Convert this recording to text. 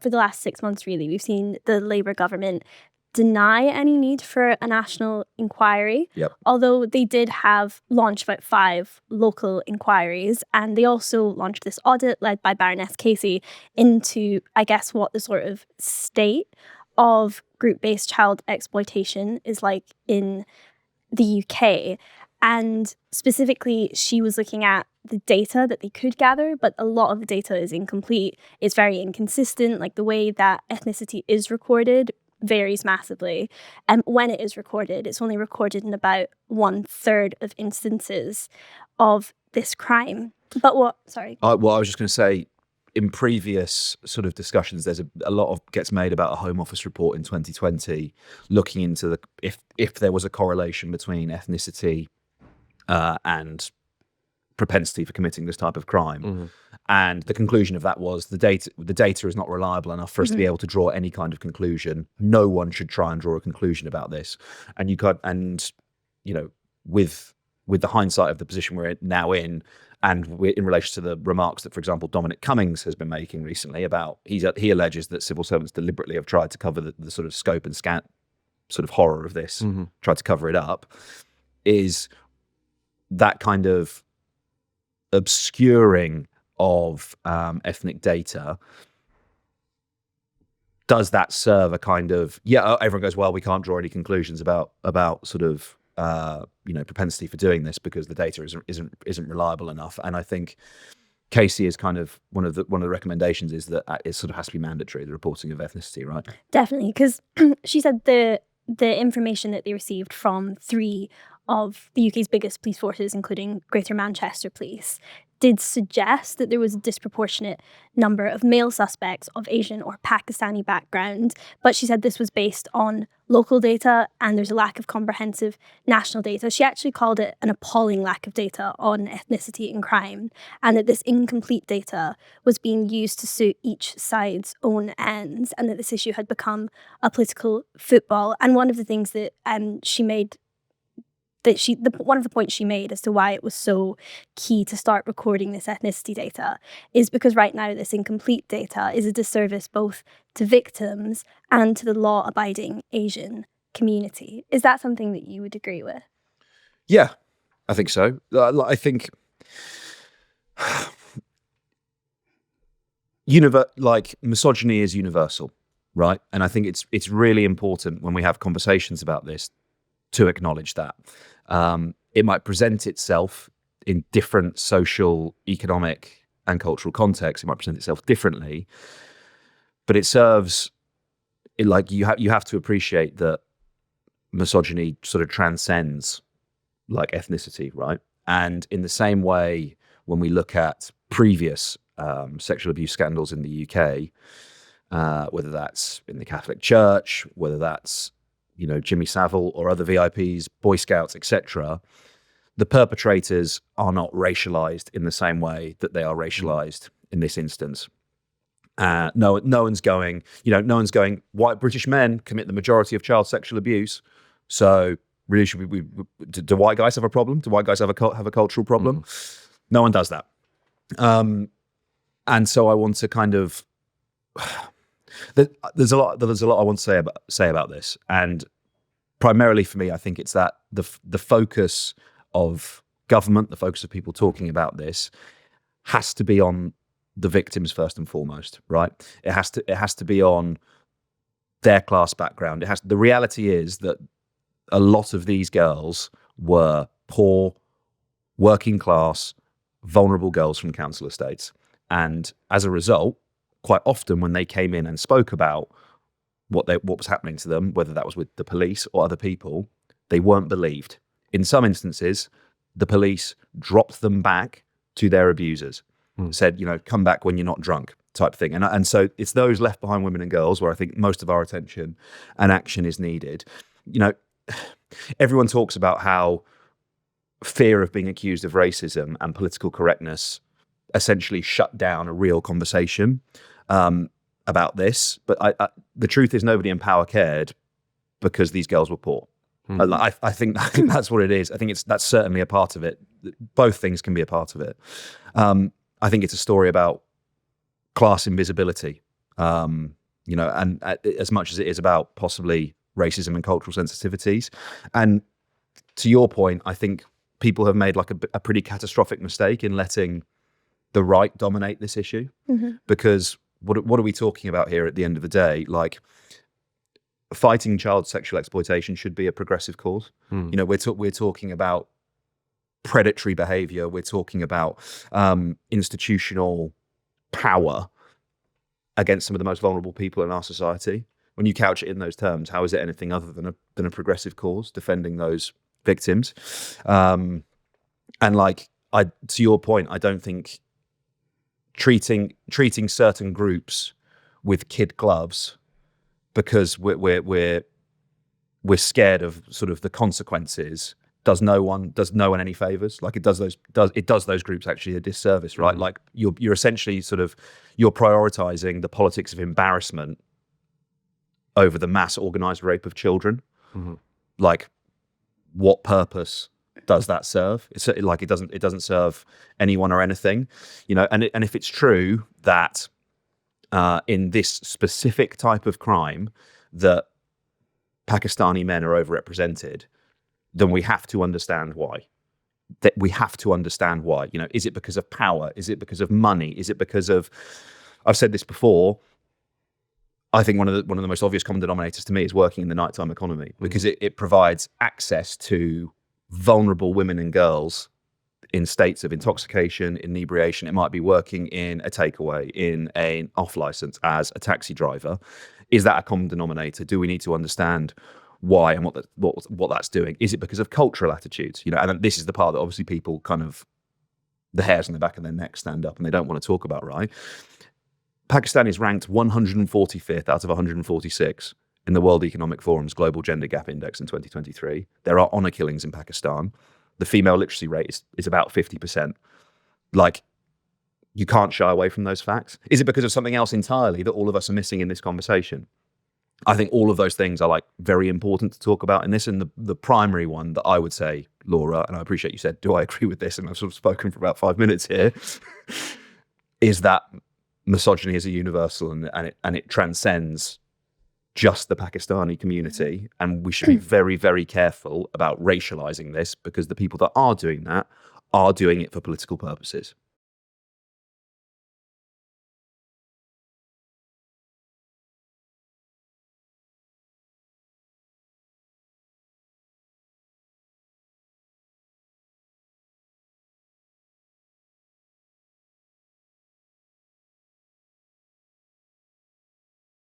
for the last 6 months, really, we've seen the Labour government deny any need for a national inquiry, although they did have launched about 5 local inquiries, and they also launched this audit led by Baroness Casey into, I guess, what the sort of state of group-based child exploitation is like in the UK. And specifically, she was looking at the data that they could gather, but a lot of the data is incomplete. It's very inconsistent, like the way that ethnicity is recorded varies massively. And when it is recorded, it's only recorded in about 1/3 of instances of this crime. But what, sorry. Well, I was just going to say, in previous sort of discussions, there's a lot of gets made about a Home Office report in 2020 looking into if there was a correlation between ethnicity and propensity for committing this type of crime. And the conclusion of that was the data is not reliable enough for us to be able to draw any kind of conclusion. No one should try and draw a conclusion about this. And with the hindsight of the position we're now in, and in relation to the remarks that, for example, Dominic Cummings has been making recently about, he alleges that civil servants deliberately have tried to cover the sort of scope and sort of horror of this, tried to cover it up, is that kind of obscuring of ethnic data. Does that serve a kind of, everyone goes, well, we can't draw any conclusions about sort of propensity for doing this because the data isn't reliable enough. And I think Casey is kind of one of the recommendations is that it sort of has to be mandatory, the reporting of ethnicity, right? Definitely, because she said the information that they received from 3 of the UK's biggest police forces, including Greater Manchester Police, did suggest that there was a disproportionate number of male suspects of Asian or Pakistani background. But she said this was based on local data and there's a lack of comprehensive national data. She actually called it an appalling lack of data on ethnicity and crime, and that this incomplete data was being used to suit each side's own ends, and that this issue had become a political football. And one of the things that she made one of the points she made as to why it was so key to start recording this ethnicity data is because right now this incomplete data is a disservice both to victims and to the law-abiding Asian community. Is that something that you would agree with? Yeah, I think so. I think misogyny is universal, right? And I think it's really important when we have conversations about this to acknowledge that. It might present itself in different social, economic, and cultural contexts. It might present itself differently, but it serves. You have to appreciate that misogyny sort of transcends like ethnicity, right? And in the same way, when we look at previous sexual abuse scandals in the UK, whether that's in the Catholic Church, whether that's Jimmy Savile or other VIPs, Boy Scouts, etc., the perpetrators are not racialized in the same way that they are racialized in this instance. No one's going, white British men commit the majority of child sexual abuse, so really should we do white guys have a problem? Do white guys have a cultural problem? No one does that. And so I want to kind of there's a lot I want to say about this, and primarily for me, I think it's that the focus of government, the focus of people talking about this, has to be on the victims first and foremost, right? It has to be on their class background. The reality is that a lot of these girls were poor, working class, vulnerable girls from council estates, and as a result, quite often when they came in and spoke about what was happening to them, whether that was with the police or other people, they weren't believed. In some instances, the police dropped them back to their abusers, said, come back when you're not drunk, type thing. And so it's those left behind women and girls where I think most of our attention and action is needed. Everyone talks about how fear of being accused of racism and political correctness essentially shut down a real conversation about this. But the truth is nobody in power cared because these girls were poor. I think that's what it is. I think that's certainly a part of it. Both things can be a part of it. I think it's a story about class invisibility, And as much as it is about possibly racism and cultural sensitivities. And to your point, I think people have made like a pretty catastrophic mistake in letting the right dominate this issue, because what are we talking about here at the end of the day? Like, fighting child sexual exploitation should be a progressive cause. We're talking about predatory behavior. We're talking about institutional power against some of the most vulnerable people in our society. When you couch it in those terms, how is it anything other than a progressive cause defending those victims? To your point, I don't think treating certain groups with kid gloves because we're scared of sort of the consequences does no one any favors. Like, it does those groups actually a disservice, right? Like, you're essentially you're prioritizing the politics of embarrassment over the mass organized rape of children. Like, what purpose does that serve? It's like it doesn't serve anyone or anything, And if it's true that in this specific type of crime that Pakistani men are overrepresented, then we have to understand why. Is it because of power? Is it because of money? Is it because of? I've said this before. I think one of the most obvious common denominators to me is working in the nighttime economy, because it provides access to vulnerable women and girls in states of intoxication, inebriation. It might be working in a takeaway, in an off license as a taxi driver. Is that a common denominator? Do we need to understand why and what that's doing? Is it because of cultural attitudes? And this is the part that obviously people kind of, the hairs on the back of their neck stand up and they don't want to talk about, right? Pakistan is ranked 145th out of 146 in the World Economic Forum's Global Gender Gap Index in 2023. There are honor killings in Pakistan. The female literacy rate is about 50%. Like, you can't shy away from those facts. Is it because of something else entirely that all of us are missing in this conversation? I think all of those things are like very important to talk about in this. And the primary one that I would say, Laura, and I appreciate you said, do I agree with this? And I've sort of spoken for about 5 minutes here, is that misogyny is a universal and it transcends just the Pakistani community. And we should be very, very careful about racializing this, because the people that are doing that are doing it for political purposes.